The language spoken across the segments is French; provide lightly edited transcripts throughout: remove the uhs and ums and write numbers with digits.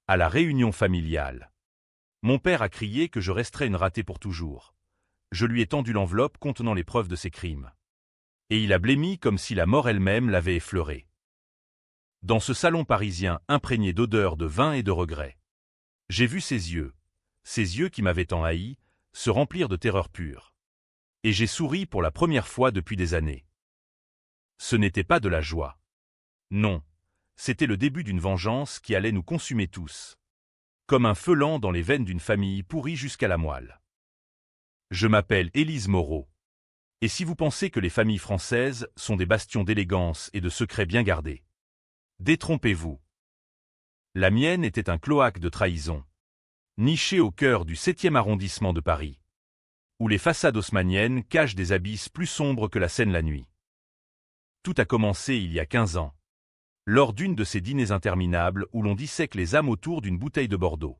À la réunion familiale. Mon père a crié que je resterais une ratée pour toujours. Je lui ai tendu l'enveloppe contenant les preuves de ses crimes. Et il a blêmi comme si la mort elle-même l'avait effleuré. Dans ce salon parisien imprégné d'odeurs de vin et de regrets, j'ai vu ses yeux qui m'avaient tant haï, se remplir de terreur pure. Et j'ai souri pour la première fois depuis des années. Ce n'était pas de la joie. Non, c'était le début d'une vengeance qui allait nous consumer tous. Comme un feu lent dans les veines d'une famille pourrie jusqu'à la moelle. Je m'appelle Élise Moreau. Et si vous pensez que les familles françaises sont des bastions d'élégance et de secrets bien gardés, détrompez-vous. La mienne était un cloaque de trahison, niché au cœur du 7e arrondissement de Paris, où les façades haussmanniennes cachent des abysses plus sombres que la Seine la nuit. Tout a commencé il y a 15 ans, lors d'une de ces dîners interminables où l'on dissèque les âmes autour d'une bouteille de Bordeaux.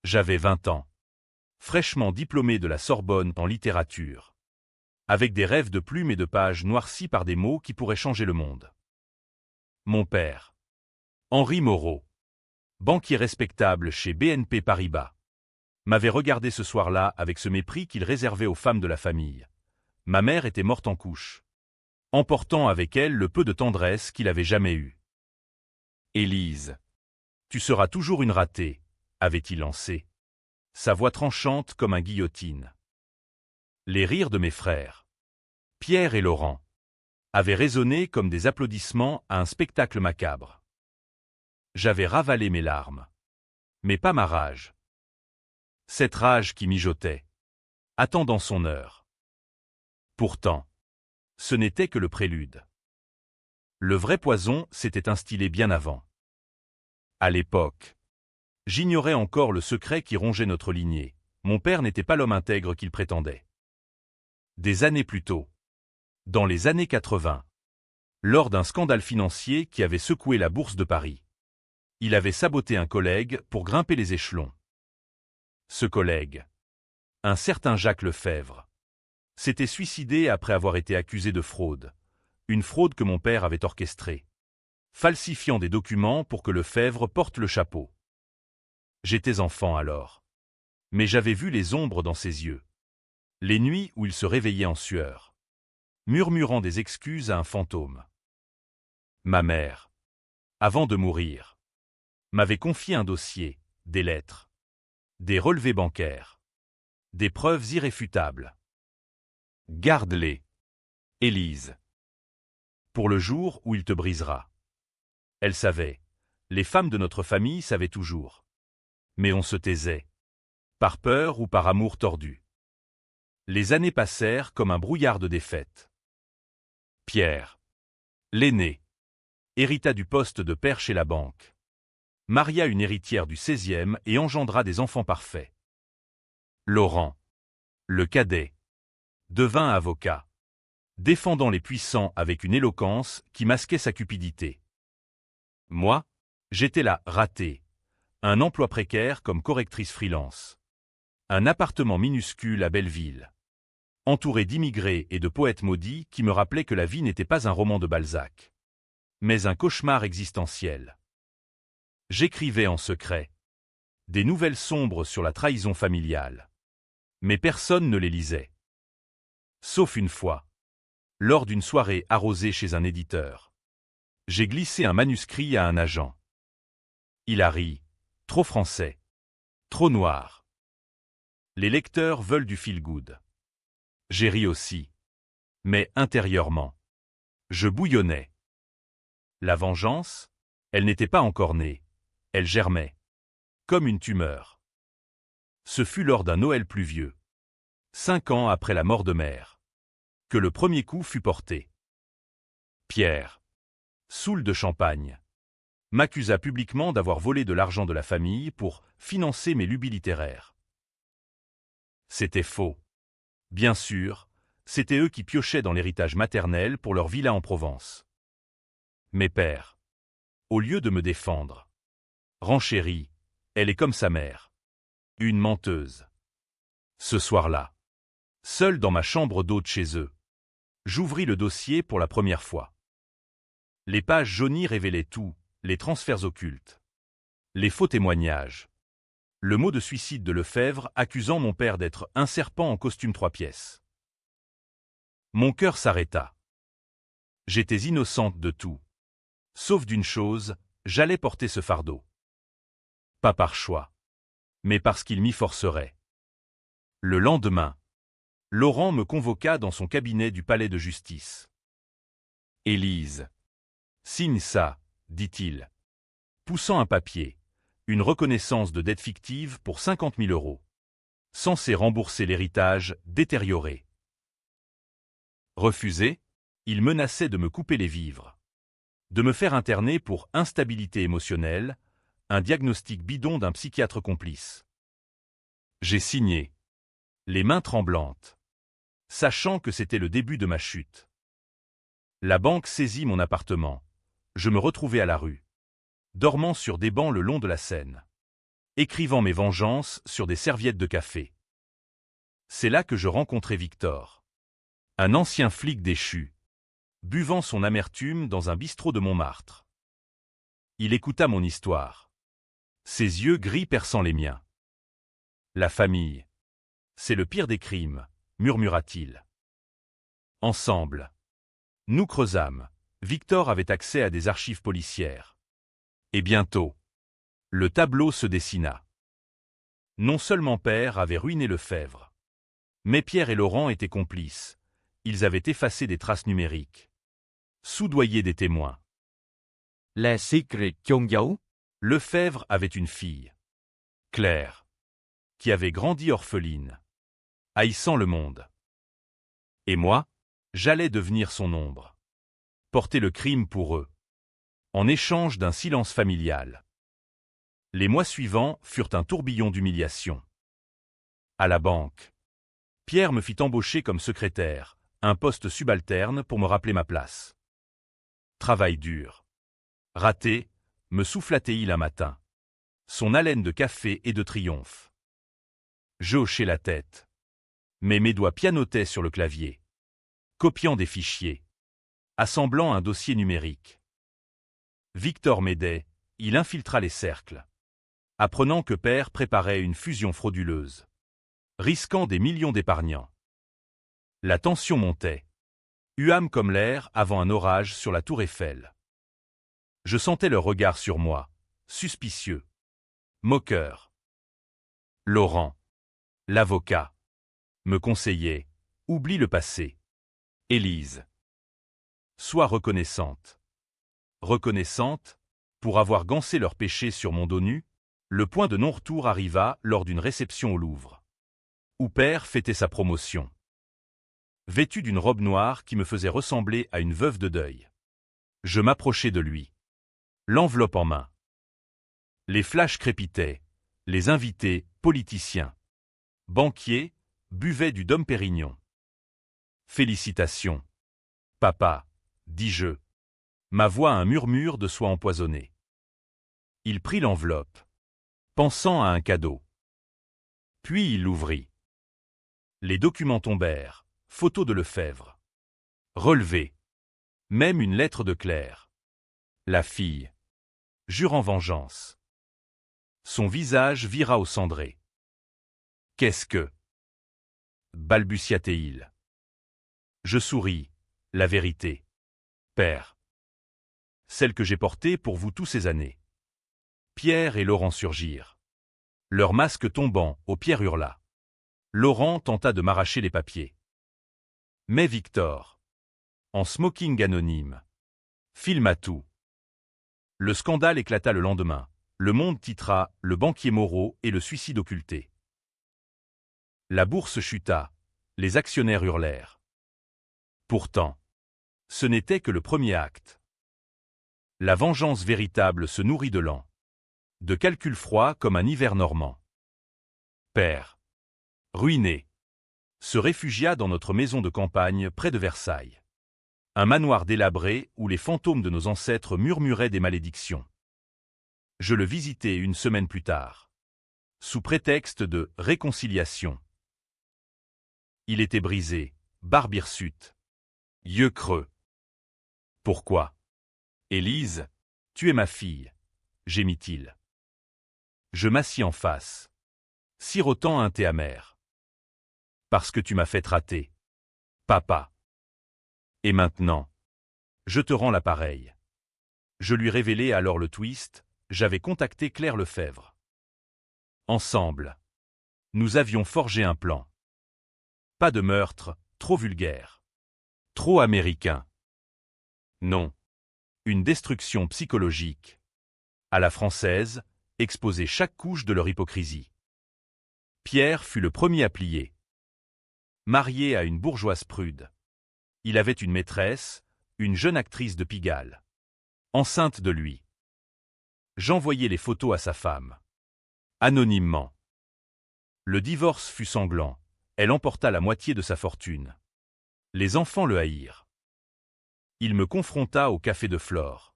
J'avais 20 ans, fraîchement diplômé de la Sorbonne en littérature, avec des rêves de plumes et de pages noircies par des mots qui pourraient changer le monde. Mon père, Henri Moreau, banquier respectable chez BNP Paribas, m'avait regardé ce soir-là avec ce mépris qu'il réservait aux femmes de la famille. Ma mère était morte en couche, emportant avec elle le peu de tendresse qu'il avait jamais eu. « Élise, tu seras toujours une ratée », avait-il lancé, sa voix tranchante comme un guillotine. Les rires de mes frères, Pierre et Laurent, avaient résonné comme des applaudissements à un spectacle macabre. J'avais ravalé mes larmes, mais pas ma rage. Cette rage qui mijotait, attendant son heure. Pourtant, ce n'était que le prélude. Le vrai poison s'était instillé bien avant. À l'époque, j'ignorais encore le secret qui rongeait notre lignée. Mon père n'était pas l'homme intègre qu'il prétendait. Des années plus tôt, dans les années 80, lors d'un scandale financier qui avait secoué la bourse de Paris, il avait saboté un collègue pour grimper les échelons. Ce collègue, un certain Jacques Lefebvre, s'était suicidé après avoir été accusé de fraude, une fraude que mon père avait orchestrée, falsifiant des documents pour que Lefebvre porte le chapeau. J'étais enfant alors, mais j'avais vu les ombres dans ses yeux, les nuits où il se réveillait en sueur, murmurant des excuses à un fantôme. Ma mère, avant de mourir, m'avait confié un dossier, des lettres, des relevés bancaires, des preuves irréfutables. Garde-les, Élise, pour le jour où il te brisera. Elle savait, les femmes de notre famille savaient toujours. Mais on se taisait, par peur ou par amour tordu. Les années passèrent comme un brouillard de défaite. Pierre, l'aîné, hérita du poste de père chez la banque, maria une héritière du 16e et engendra des enfants parfaits. Laurent, le cadet, devint avocat, défendant les puissants avec une éloquence qui masquait sa cupidité. Moi, j'étais là, raté, un emploi précaire comme correctrice freelance, un appartement minuscule à Belleville, entouré d'immigrés et de poètes maudits qui me rappelaient que la vie n'était pas un roman de Balzac, mais un cauchemar existentiel. J'écrivais en secret des nouvelles sombres sur la trahison familiale, mais personne ne les lisait. Sauf une fois, lors d'une soirée arrosée chez un éditeur. J'ai glissé un manuscrit à un agent. Il a ri, trop français, trop noir. Les lecteurs veulent du feel-good. J'ai ri aussi, mais intérieurement, je bouillonnais. La vengeance, elle n'était pas encore née, elle germait, comme une tumeur. Ce fut lors d'un Noël pluvieux, 5 ans après la mort de mère, que le premier coup fut porté. Pierre, saoul de champagne, m'accusa publiquement d'avoir volé de l'argent de la famille pour financer mes lubies littéraires. C'était faux. Bien sûr, c'était eux qui piochaient dans l'héritage maternel pour leur villa en Provence. Mes pères, au lieu de me défendre, renchérit, elle est comme sa mère, une menteuse. Ce soir-là, seul dans ma chambre d'hôte chez eux, j'ouvris le dossier pour la première fois. Les pages jaunies révélaient tout, les transferts occultes, Les faux témoignages. Le mot de suicide de Lefebvre accusant mon père d'être un serpent en costume 3 pièces. Mon cœur s'arrêta. J'étais innocente de tout. Sauf d'une chose, j'allais porter ce fardeau. Pas par choix, mais parce qu'il m'y forcerait. Le lendemain, Laurent me convoqua dans son cabinet du palais de justice. « Élise, signe ça, dit-il, poussant un papier, une reconnaissance de dette fictive pour 50 000 €, censé rembourser l'héritage détérioré. » Refusé, il menaçait de me couper les vivres, de me faire interner pour instabilité émotionnelle, un diagnostic bidon d'un psychiatre complice. J'ai signé, les mains tremblantes, sachant que c'était le début de ma chute. La banque saisit mon appartement. Je me retrouvais à la rue, dormant sur des bancs le long de la Seine, écrivant mes vengeances sur des serviettes de café. C'est là que je rencontrai Victor, un ancien flic déchu, buvant son amertume dans un bistrot de Montmartre. Il écouta mon histoire, ses yeux gris perçant les miens. « La famille, c'est le pire des crimes, » murmura-t-il. Ensemble, nous creusâmes. Victor avait accès à des archives policières. Et bientôt, le tableau se dessina. Non seulement père avait ruiné Lefebvre, mais Pierre et Laurent étaient complices. Ils avaient effacé des traces numériques, soudoyé des témoins. Les secrets chôn giấu. Lefebvre avait une fille, Claire, qui avait grandi orpheline, haïssant le monde. Et moi, j'allais devenir son ombre, porter le crime pour eux, en échange d'un silence familial. Les mois suivants furent un tourbillon d'humiliation. À la banque, Pierre me fit embaucher comme secrétaire, un poste subalterne pour me rappeler ma place. Travail dur. Raté, me souffla-t-il un matin. Son haleine de café et de triomphe. Je hochai la tête. Mais mes doigts pianotaient sur le clavier, copiant des fichiers, assemblant un dossier numérique. Victor m'aidait, il infiltra les cercles, apprenant que père préparait une fusion frauduleuse, risquant des millions d'épargnants. La tension montait, huâme comme l'air avant un orage sur la tour Eiffel. Je sentais leur regard sur moi, suspicieux, moqueur. Laurent, l'avocat, me conseillait, oublie le passé. Élise, sois reconnaissante. Reconnaissante, pour avoir gancé leur péché sur mon dos nu, le point de non-retour arriva lors d'une réception au Louvre, où père fêtait sa promotion. Vêtu d'une robe noire qui me faisait ressembler à une veuve de deuil. Je m'approchai de lui, l'enveloppe en main. Les flashs crépitaient, les invités, politiciens, banquiers, buvaient du Dom Pérignon. Félicitations, papa, dis-je, ma voix un murmure de soie empoisonnée. Il prit l'enveloppe, pensant à un cadeau. Puis il l'ouvrit. Les documents tombèrent, photos de Lefebvre. Relevés. Même une lettre de Claire. La fille, jurant vengeance. Son visage vira au cendré. « Qu'est-ce que » balbutia-t-il. Je souris. La vérité. Père. Celle que j'ai portée pour vous tous ces années. Pierre et Laurent surgirent. Leur masque tombant, Pierre hurla. Laurent tenta de m'arracher les papiers. Mais Victor, en smoking anonyme, filma tout. Le scandale éclata le lendemain. Le Monde titra « Le banquier Moreau et le suicide occulté ». La bourse chuta, les actionnaires hurlèrent. Pourtant, ce n'était que le premier acte. La vengeance véritable se nourrit de lent, de calculs froids comme un hiver normand. Père, ruiné, se réfugia dans notre maison de campagne près de Versailles. Un manoir délabré où les fantômes de nos ancêtres murmuraient des malédictions. Je le visitai une semaine plus tard, sous prétexte de réconciliation. Il était brisé, barbe hirsute, yeux creux. Pourquoi? Élise, tu es ma fille, gémit-il. Je m'assis en face, sirotant un thé amer. Parce que tu m'as fait rater. Papa. Et maintenant? Je te rends l'appareil. Je lui révélai alors le twist, j'avais contacté Claire Lefebvre. Ensemble. Nous avions forgé un plan. Pas de meurtre, trop vulgaire. Trop américain. Non. Une destruction psychologique. À la française, exposer chaque couche de leur hypocrisie. Pierre fut le premier à plier. Marié à une bourgeoise prude. Il avait une maîtresse, une jeune actrice de Pigalle. Enceinte de lui. J'envoyai les photos à sa femme. Anonymement. Le divorce fut sanglant. Elle emporta la moitié de sa fortune. Les enfants le haïrent. Il me confronta au café de Flore.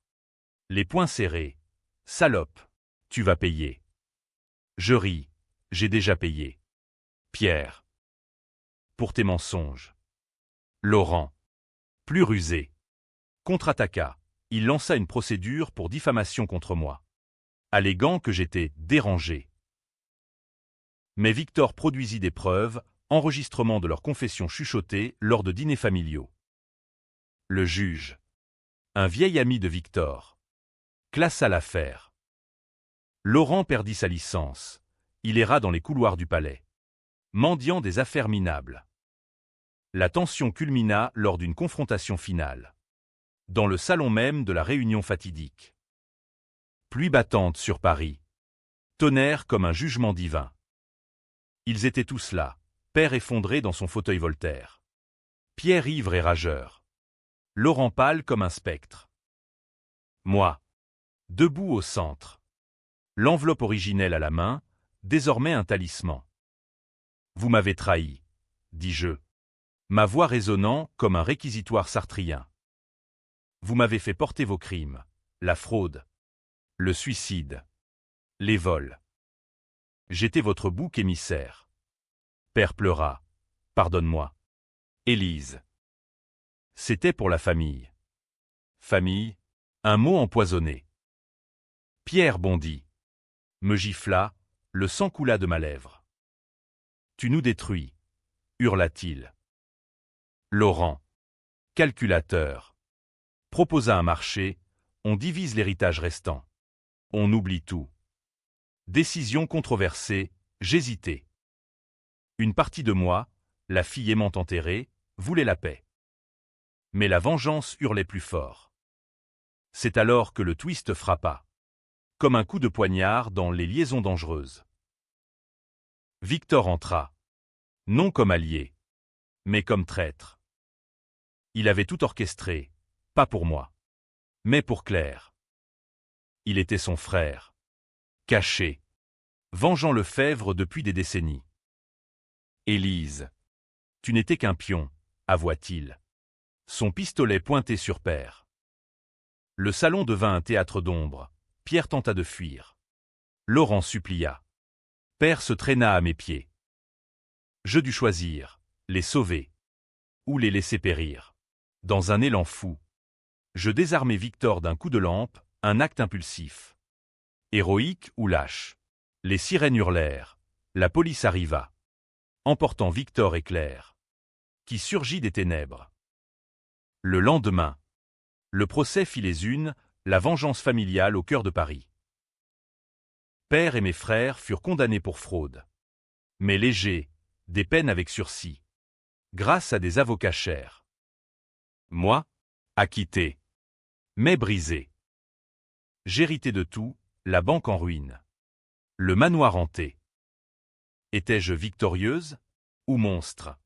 Les poings serrés. Salope, tu vas payer. Je ris. J'ai déjà payé. Pierre. Pour tes mensonges. Laurent. Plus rusé. Contre-attaqua. Il lança une procédure pour diffamation contre moi. Alléguant que j'étais dérangé. Mais Victor produisit des preuves, enregistrement de leurs confessions chuchotées lors de dîners familiaux. Le juge. Un vieil ami de Victor. Classa l'affaire. Laurent perdit sa licence. Il erra dans les couloirs du palais. Mendiant des affaires minables. La tension culmina lors d'une confrontation finale. Dans le salon même de la réunion fatidique. Pluie battante sur Paris. Tonnerre comme un jugement divin. Ils étaient tous là, père effondré dans son fauteuil Voltaire. Pierre ivre et rageur. Laurent pâle comme un spectre. Moi. Debout au centre. L'enveloppe originelle à la main, désormais un talisman. Vous m'avez trahi, dis-je. Ma voix résonnant comme un réquisitoire sartrien. Vous m'avez fait porter vos crimes, la fraude, le suicide, les vols. J'étais votre bouc émissaire. Père pleura. Pardonne-moi. Élise. C'était pour la famille. Famille, un mot empoisonné. Pierre bondit. Me gifla, le sang coula de ma lèvre. Tu nous détruis, hurla-t-il. Laurent. Calculateur. Proposa un marché, on divise l'héritage restant. On oublie tout. Décision controversée, j'hésitais. Une partie de moi, la fille aimante enterrée, voulait la paix. Mais la vengeance hurlait plus fort. C'est alors que le twist frappa. Comme un coup de poignard dans les liaisons dangereuses. Victor entra. Non comme allié, mais comme traître. Il avait tout orchestré, pas pour moi, mais pour Claire. Il était son frère. Caché. Vengeant Lefebvre depuis des décennies. Élise. Tu n'étais qu'un pion, avoua-t-il. Son pistolet pointé sur Père. Le salon devint un théâtre d'ombre. Pierre tenta de fuir. Laurent supplia. Père se traîna à mes pieds. Je dus choisir, les sauver. Ou les laisser périr. Dans un élan fou. Je désarmai Victor d'un coup de lampe, un acte impulsif. Héroïque ou lâche. Les sirènes hurlèrent. La police arriva. Emportant Victor et Claire. Qui surgit des ténèbres. Le lendemain. Le procès fit les unes, la vengeance familiale au cœur de Paris. Père et mes frères furent condamnés pour fraude. Mais légers, des peines avec sursis. Grâce à des avocats chers. Moi, acquitté. Mais brisé. J'héritais de tout, la banque en ruine. Le manoir hanté. Étais-je victorieuse ou monstre?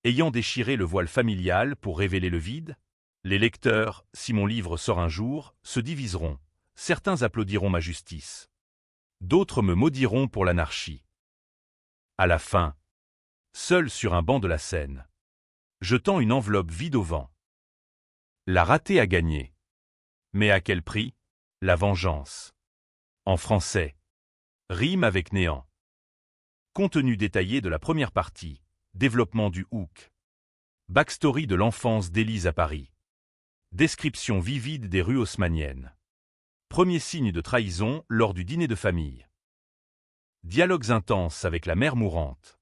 Ayant déchiré le voile familial pour révéler le vide, les lecteurs, si mon livre sort un jour, se diviseront. Certains applaudiront ma justice. D'autres me maudiront pour l'anarchie. À la fin, seul sur un banc de la Seine, jetant une enveloppe vide au vent. La ratée a gagné. Mais à quel prix? La vengeance. En français. Rime avec néant. Contenu détaillé de la première partie. Développement du hook. Backstory de l'enfance d'Élise à Paris. Description vivide des rues haussmanniennes. Premier signe de trahison lors du dîner de famille. Dialogues intenses avec la mère mourante.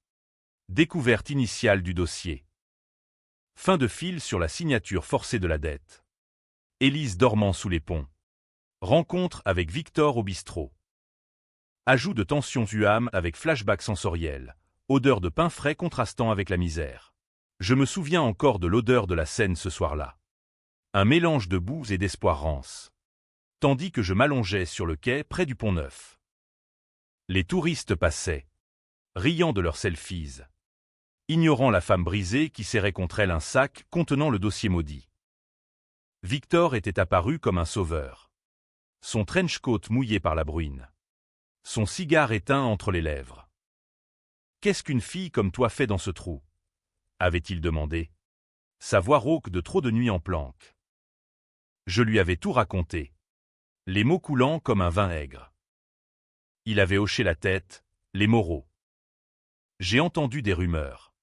Découverte initiale du dossier. Fin de fil sur la signature forcée de la dette. Élise dormant sous les ponts. Rencontre avec Victor au bistrot. Ajout de tension UAM avec flashback sensoriel. Odeur de pain frais contrastant avec la misère. Je me souviens encore de l'odeur de la Seine ce soir-là. Un mélange de boue et d'espoir rance. Tandis que je m'allongeais sur le quai près du Pont-Neuf. Les touristes passaient, riant de leurs selfies, ignorant la femme brisée qui serrait contre elle un sac contenant le dossier maudit. Victor était apparu comme un sauveur. Son trench-coat mouillé par la bruine. Son cigare éteint entre les lèvres. « Qu'est-ce qu'une fille comme toi fait dans ce trou ?» avait-il demandé. Sa voix rauque de trop de nuits en planque. Je lui avais tout raconté. Les mots coulant comme un vin aigre. Il avait hoché la tête, les moraux. J'ai entendu des rumeurs.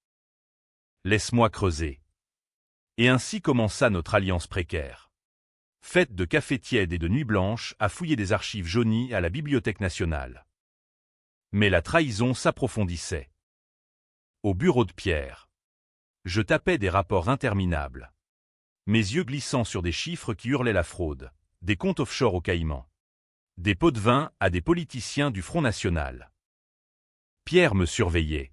Laisse-moi creuser. Et ainsi commença notre alliance précaire. Faite de café tiède et de nuit blanche à fouiller des archives jaunies à la Bibliothèque nationale. Mais la trahison s'approfondissait. Au bureau de Pierre. Je tapais des rapports interminables. Mes yeux glissant sur des chiffres qui hurlaient la fraude, des comptes offshore aux Caïmans. Des pots de vin à des politiciens du Front National. Pierre me surveillait.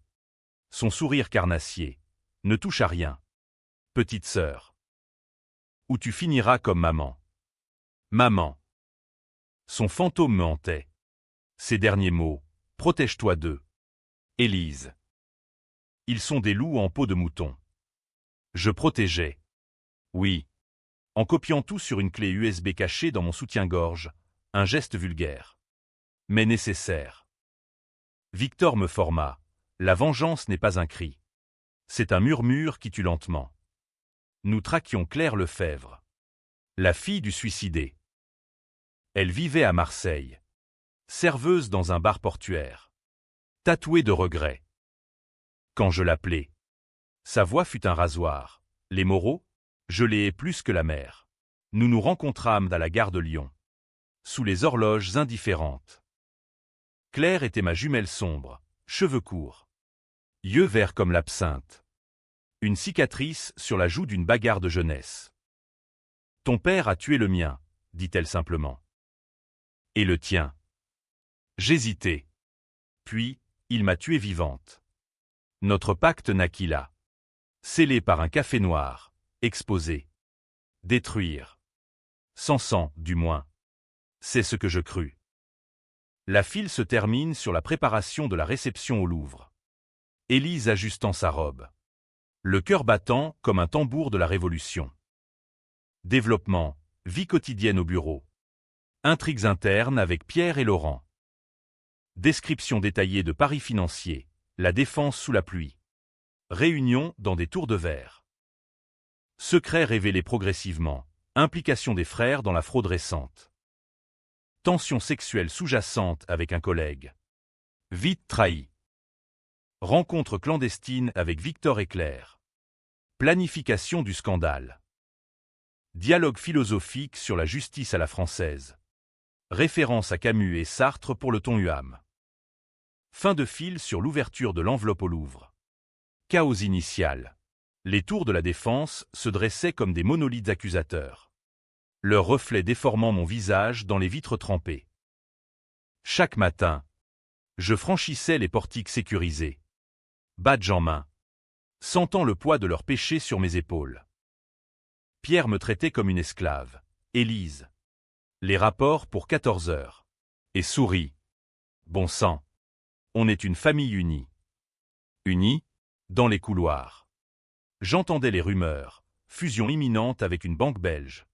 Son sourire carnassier. Ne touche à rien. Petite sœur. Ou tu finiras comme maman. Maman. Son fantôme me hantait. Ses derniers mots. Protège-toi d'eux. Élise. Ils sont des loups en peau de mouton. Je protégeais. Oui. En copiant tout sur une clé USB cachée dans mon soutien-gorge, un geste vulgaire. Mais nécessaire. Victor me forma. La vengeance n'est pas un cri. C'est un murmure qui tue lentement. Nous traquions Claire Lefebvre. La fille du suicidé. Elle vivait à Marseille. Serveuse dans un bar portuaire. Tatouée de regrets. Quand je l'appelai. Sa voix fut un rasoir. Les moraux, je les hais plus que la mer. Nous nous rencontrâmes à la gare de Lyon. Sous les horloges indifférentes. Claire était ma jumelle sombre, cheveux courts. Yeux verts comme l'absinthe. Une cicatrice sur la joue d'une bagarre de jeunesse. Ton père a tué le mien, dit-elle simplement. Et le tien. J'hésitai. Puis, il m'a tuée vivante. Notre pacte naquit là. Scellé par un café noir, exposé. Détruire. Sans sang, du moins. C'est ce que je crus. La file se termine sur la préparation de la réception au Louvre. Élise ajustant sa robe. Le cœur battant comme un tambour de la Révolution. Développement, vie quotidienne au bureau. Intrigues internes avec Pierre et Laurent. Description détaillée de paris financiers, la défense sous la pluie. Réunion dans des tours de verre. Secrets révélés progressivement, implication des frères dans la fraude récente. Tension sexuelle sous-jacente avec un collègue. Vite trahi. Rencontre clandestine avec Victor et Claire. Planification du scandale. Dialogue philosophique sur la justice à la française. Référence à Camus et Sartre pour le ton UAM. Fin de fil sur l'ouverture de l'enveloppe au Louvre. Chaos initial. Les tours de la Défense se dressaient comme des monolithes accusateurs. Leurs reflets déformant mon visage dans les vitres trempées. Chaque matin, je franchissais les portiques sécurisés. Badge en main. Sentant le poids de leurs péchés sur mes épaules. Pierre me traitait comme une esclave. Élise. Les rapports pour 14 heures. Et sourit. Bon sang. On est une famille unie. Unie, dans les couloirs. J'entendais les rumeurs. Fusion imminente avec une banque belge.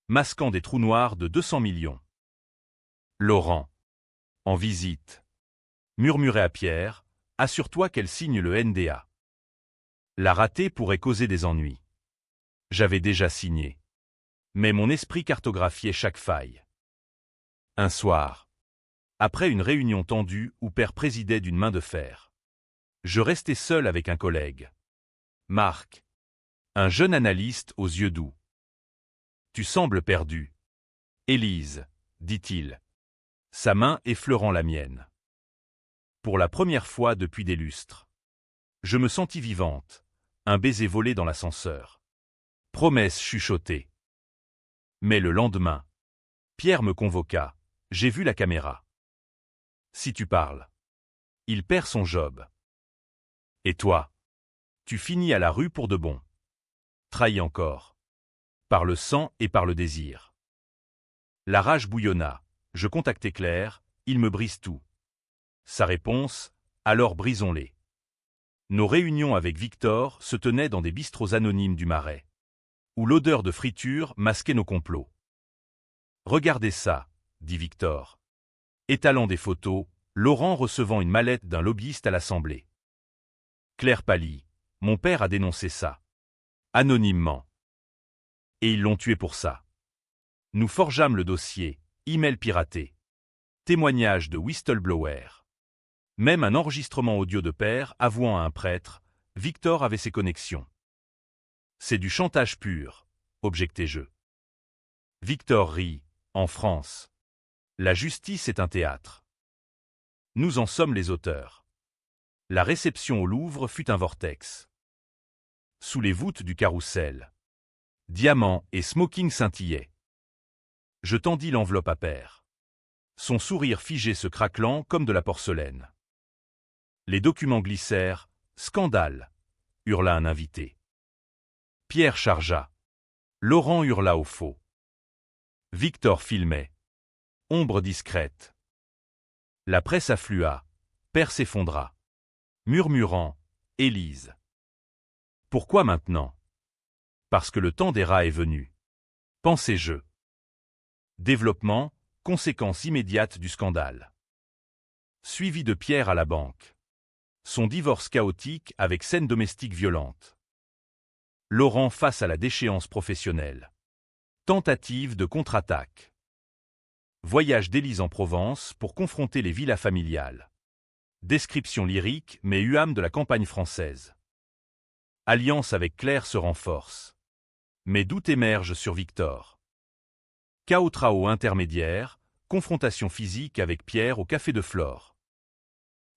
Masquant des trous noirs de 200 millions. Laurent. En visite. Murmurait à Pierre, assure-toi qu'elle signe le NDA. La rater pourrait causer des ennuis. J'avais déjà signé. Mais mon esprit cartographiait chaque faille. Un soir. Après une réunion tendue où Père présidait d'une main de fer. Je restais seul avec un collègue. Marc. Un jeune analyste aux yeux doux. Tu sembles perdu. Élise, dit-il. Sa main effleurant la mienne. Pour la première fois depuis des lustres. Je me sentis vivante, un baiser volé dans l'ascenseur. Promesse chuchotée. Mais le lendemain, Pierre me convoqua, j'ai vu la caméra. Si tu parles. Il perd son job. Et toi? Tu finis à la rue pour de bon. Trahi encore. Par le sang et par le désir. La rage bouillonna, je contactai Claire, il me brise tout. Sa réponse, alors brisons-les. Nos réunions avec Victor se tenaient dans des bistrots anonymes du Marais, où l'odeur de friture masquait nos complots. Regardez ça, dit Victor. Étalant des photos, Laurent recevant une mallette d'un lobbyiste à l'Assemblée. Claire pâlit, mon père a dénoncé ça. Anonymement. Et ils l'ont tué pour ça. Nous forgeâmes le dossier, email piraté. Témoignage de whistleblower. Même un enregistrement audio de père avouant à un prêtre, Victor avait ses connexions. C'est du chantage pur, objectai-je. Victor rit, en France. La justice est un théâtre. Nous en sommes les auteurs. La réception au Louvre fut un vortex. Sous les voûtes du carrousel. Diamants et smoking scintillaient. Je tendis l'enveloppe à père. Son sourire figé se craquelant comme de la porcelaine. Les documents glissèrent. Scandale, hurla un invité. Pierre chargea. Laurent hurla au faux. Victor filmait. Ombre discrète. La presse afflua. Père s'effondra. Murmurant, Élise. Pourquoi maintenant? Parce que le temps des rats est venu. Pensais-je. Développement, conséquence immédiate du scandale. Suivi de Pierre à la banque. Son divorce chaotique avec scène domestique violente. Laurent face à la déchéance professionnelle. Tentative de contre-attaque. Voyage d'Élise en Provence pour confronter les villas familiales. Description lyrique mais huame de la campagne française. Alliance avec Claire se renforce. Mais doute émerge sur Victor. Chaos intermédiaire, confrontation physique avec Pierre au Café de Flore.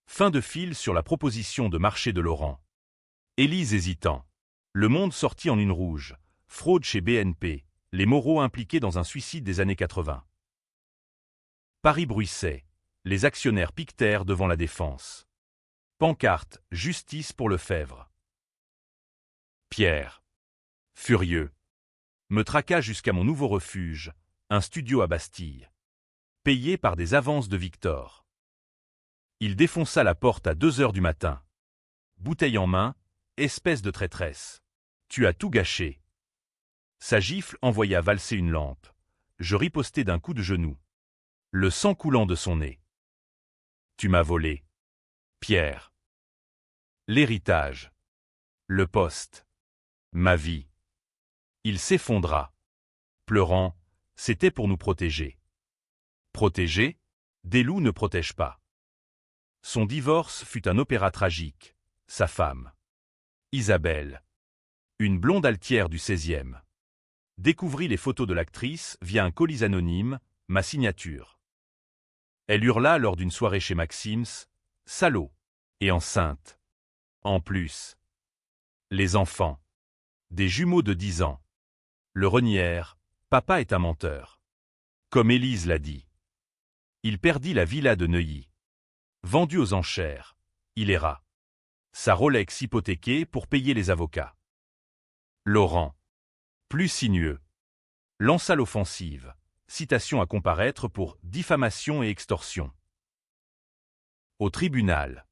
Fin de fil sur la proposition de marché de Laurent. Élise hésitant. Le Monde sorti en une rouge. Fraude chez BNP. Les Moreau impliqués dans un suicide des années 80. Paris bruissait. Les actionnaires piquetèrent devant la Défense. Pancarte, justice pour Lefebvre. Pierre. Furieux. Me traqua jusqu'à mon nouveau refuge, un studio à Bastille. Payé par des avances de Victor. Il défonça la porte à 2 heures du matin. Bouteille en main, espèce de traîtresse. Tu as tout gâché. Sa gifle envoya valser une lampe. Je ripostai d'un coup de genou. Le sang coulant de son nez. Tu m'as volé. Pierre. L'héritage. Le poste. Ma vie. Il s'effondra. Pleurant, c'était pour nous protéger. Protéger? Des loups ne protègent pas. Son divorce fut un opéra tragique. Sa femme. Isabelle. Une blonde altière du 16e. Découvrit les photos de l'actrice via un colis anonyme, ma signature. Elle hurla lors d'une soirée chez Maxim's, « Salaud !» et enceinte. En plus. Les enfants. Des jumeaux de 10 ans. Le renièrent, papa est un menteur. Comme Élise l'a dit. Il perdit la villa de Neuilly. Vendue aux enchères, il erra. Sa Rolex hypothéquée pour payer les avocats. Laurent. Plus sinueux. Lança l'offensive. Citation à comparaître pour diffamation et extorsion. Au tribunal.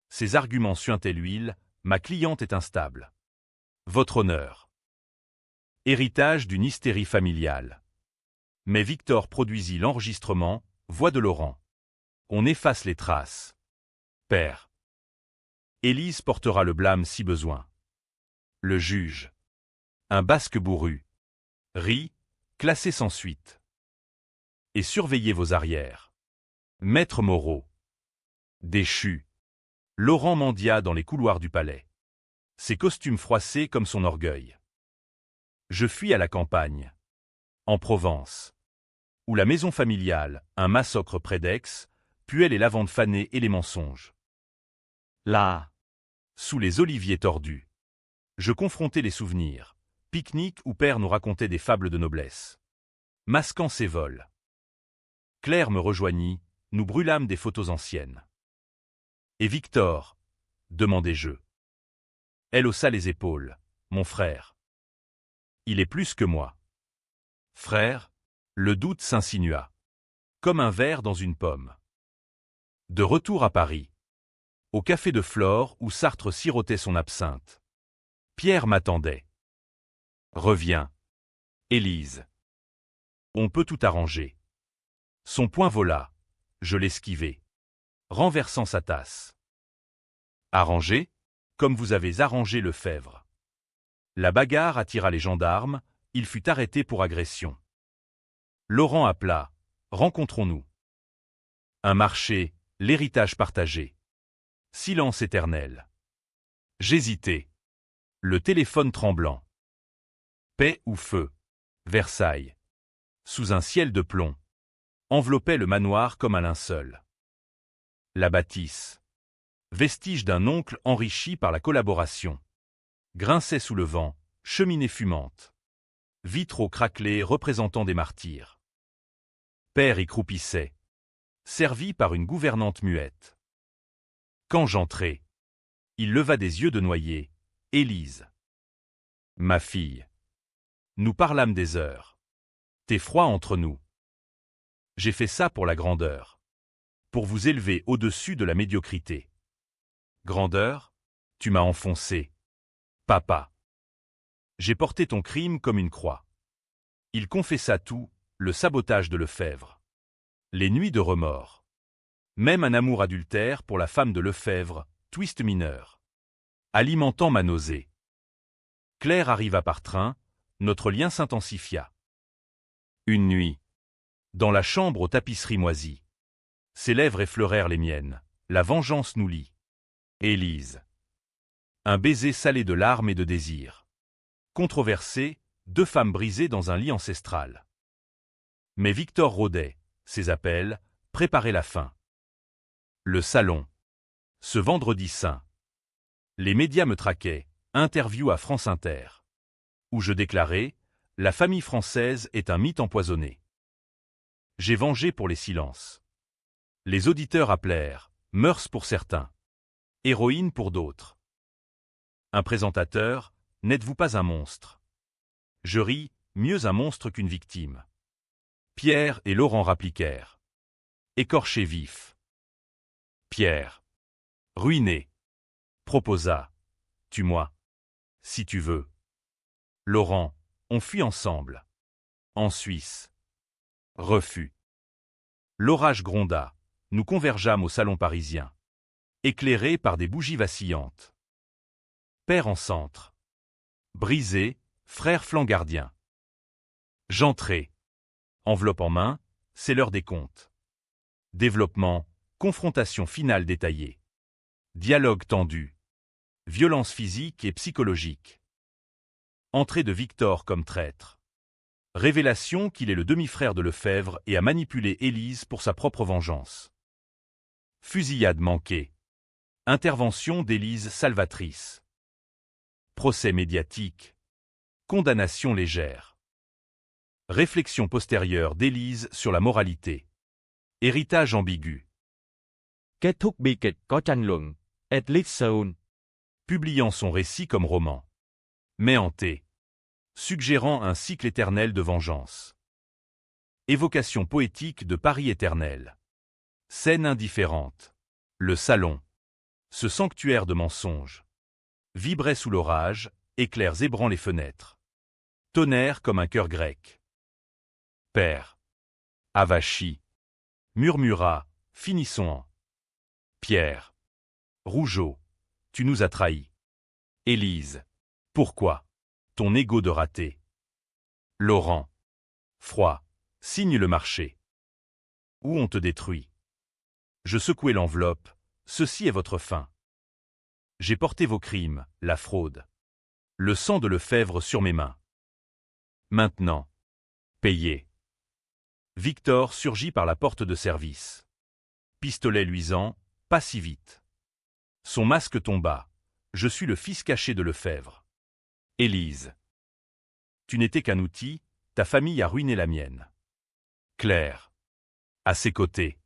Ses arguments suintaient l'huile, ma cliente est instable. Votre honneur. Héritage d'une hystérie familiale. Mais Victor produisit l'enregistrement, voix de Laurent. On efface les traces. Père. Élise portera le blâme si besoin. Le juge. Un basque bourru. Rit, classé sans suite. Et surveillez vos arrières. Maître Moreau. Déchu. Laurent mendia dans les couloirs du palais. Ses costumes froissés comme son orgueil. Je fuis à la campagne. En Provence. Où la maison familiale, un massacre près d'Aix, puelle et lavande fanée et les mensonges. Là. Sous les oliviers tordus. Je confrontais les souvenirs. Pique-nique où père nous racontait des fables de noblesse. Masquant ses vols. Claire me rejoignit, nous brûlâmes des photos anciennes. Et Victor? Demandai-je. Elle haussa les épaules. Mon frère. Il est plus que moi. Frère? Le doute s'insinua. Comme un ver dans une pomme. De retour à Paris. Au café de Flore où Sartre sirotait son absinthe. Pierre m'attendait. Reviens. Élise. On peut tout arranger. Son poing vola. Je l'esquivai. Renversant sa tasse. Arranger? Comme vous avez arrangé Lefebvre. La bagarre attira les gendarmes, il fut arrêté pour agression. Laurent appela. Rencontrons-nous. Un marché, l'héritage partagé. Silence éternel. J'hésitais. Le téléphone tremblant. Paix ou feu. Versailles. Sous un ciel de plomb. Enveloppait le manoir comme un linceul. La bâtisse. Vestige d'un oncle enrichi par la collaboration. Grinçait sous le vent, cheminée fumante. Vitraux craquelés représentant des martyrs. Père y croupissait. Servi par une gouvernante muette. Quand j'entrai, il leva des yeux de noyer. Élise. Ma fille. Nous parlâmes des heures. T'es froid entre nous. J'ai fait ça pour la grandeur. Pour vous élever au-dessus de la médiocrité. Grandeur? Tu m'as enfoncé. Papa. J'ai porté ton crime comme une croix. Il confessa tout, le sabotage de Lefebvre. Les nuits de remords. Même un amour adultère pour la femme de Lefebvre, twist mineur. Alimentant ma nausée. Claire arriva par train, notre lien s'intensifia. Une nuit. Dans la chambre aux tapisseries moisies. Ses lèvres effleurèrent les miennes. La vengeance nous lie. Élise. Un baiser salé de larmes et de désirs. Controversé, deux femmes brisées dans un lit ancestral. Mais Victor rôdait, ses appels, préparaient la fin. Le salon. Ce vendredi saint. Les médias me traquaient, interview à France Inter. Où je déclarais, la famille française est un mythe empoisonné. J'ai vengé pour les silences. Les auditeurs appelèrent, mœurs pour certains. Héroïne pour d'autres. Un présentateur, n'êtes-vous pas un monstre? Je ris, mieux un monstre qu'une victime. Pierre et Laurent rappliquèrent. Écorché vif. Pierre. Ruiné. Proposa. Tue-moi. Si tu veux. Laurent. On fuit ensemble. En Suisse. Refus. L'orage gronda. Nous convergeâmes au salon parisien. Éclairé par des bougies vacillantes. Père en centre. Brisé, frère flanc gardien. J'entrai. Enveloppe en main, c'est l'heure des comptes. Développement, confrontation finale détaillée. Dialogue tendu. Violence physique et psychologique. Entrée de Victor comme traître. Révélation qu'il est le demi-frère de Lefebvre et a manipulé Élise pour sa propre vengeance. Fusillade manquée. Intervention d'Élise salvatrice. Procès médiatique. Condamnation légère. Réflexion postérieure d'Élise sur la moralité. Héritage ambigu. Kết thúc bi kịch có tranh luận. Edith Seoul. Publiant son récit comme roman. Mais hanté. Suggérant un cycle éternel de vengeance. Évocation poétique de Paris éternel. Scène indifférente. Le salon. Ce sanctuaire de mensonges. Vibrait sous l'orage, éclairs zébrant les fenêtres. Tonnerre comme un cœur grec. Père. Avachi. Murmura, finissons en. Pierre. Rougeau. Tu nous as trahis. Élise. Pourquoi? Ton égo de raté. Laurent. Froid. Signe le marché. Où on te détruit. Je secouai l'enveloppe. Ceci est votre fin. J'ai porté vos crimes, la fraude. Le sang de Lefebvre sur mes mains. Maintenant. Payez. Victor surgit par la porte de service. Pistolet luisant, pas si vite. Son masque tomba. Je suis le fils caché de Lefebvre. Élise. Tu n'étais qu'un outil, ta famille a ruiné la mienne. Claire. À ses côtés.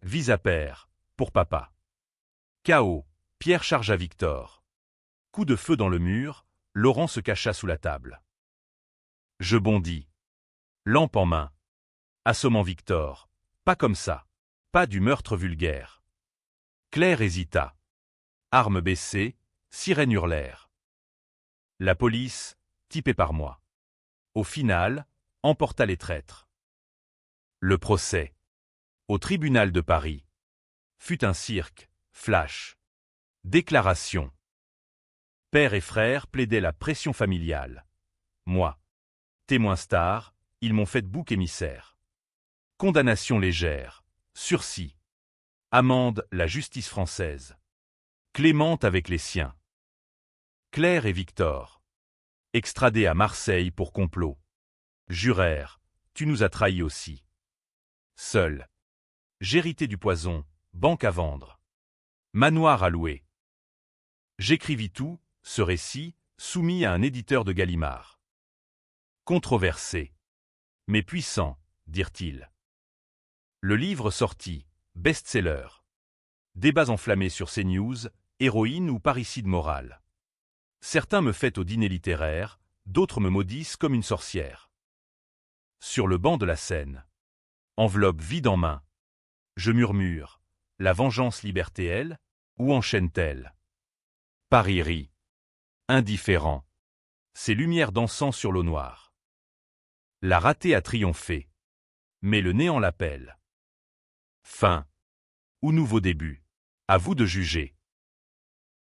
Vis à père, pour papa. Chaos, Pierre chargea Victor. Coup de feu dans le mur, Laurent se cacha sous la table. Je bondis. Lampe en main. Assommant Victor. Pas comme ça. Pas du meurtre vulgaire. Claire hésita. Armes baissées, sirènes hurlèrent. La police, typée par moi. Au final, emporta les traîtres. Le procès. Au tribunal de Paris. Fut un cirque, flash. Déclaration. Père et frère plaidaient la pression familiale. Moi. Témoin star, ils m'ont fait bouc émissaire. Condamnation légère. Sursis. Amende, la justice française. Clémente avec les siens. Claire et Victor. Extradés à Marseille pour complot. Jurèrent, tu nous as trahis aussi. Seul. J'héritais du poison, banque à vendre. Manoir à louer. J'écrivis tout, ce récit, soumis à un éditeur de Gallimard. Controversé. Mais puissant, dirent-ils. Le livre sortit, best-seller. Débats enflammés sur CNews, héroïne ou parricide morale. Certains me fêtent au dîner littéraire, d'autres me maudissent comme une sorcière. Sur le banc de la scène. Enveloppe vide en main. Je murmure. La vengeance liberté-elle, ou enchaîne-t-elle? Paris rit. Indifférent. Ses lumières dansant sur l'eau noire. La ratée a triomphé. Mais le néant l'appelle. Fin. Ou nouveau début. À vous de juger.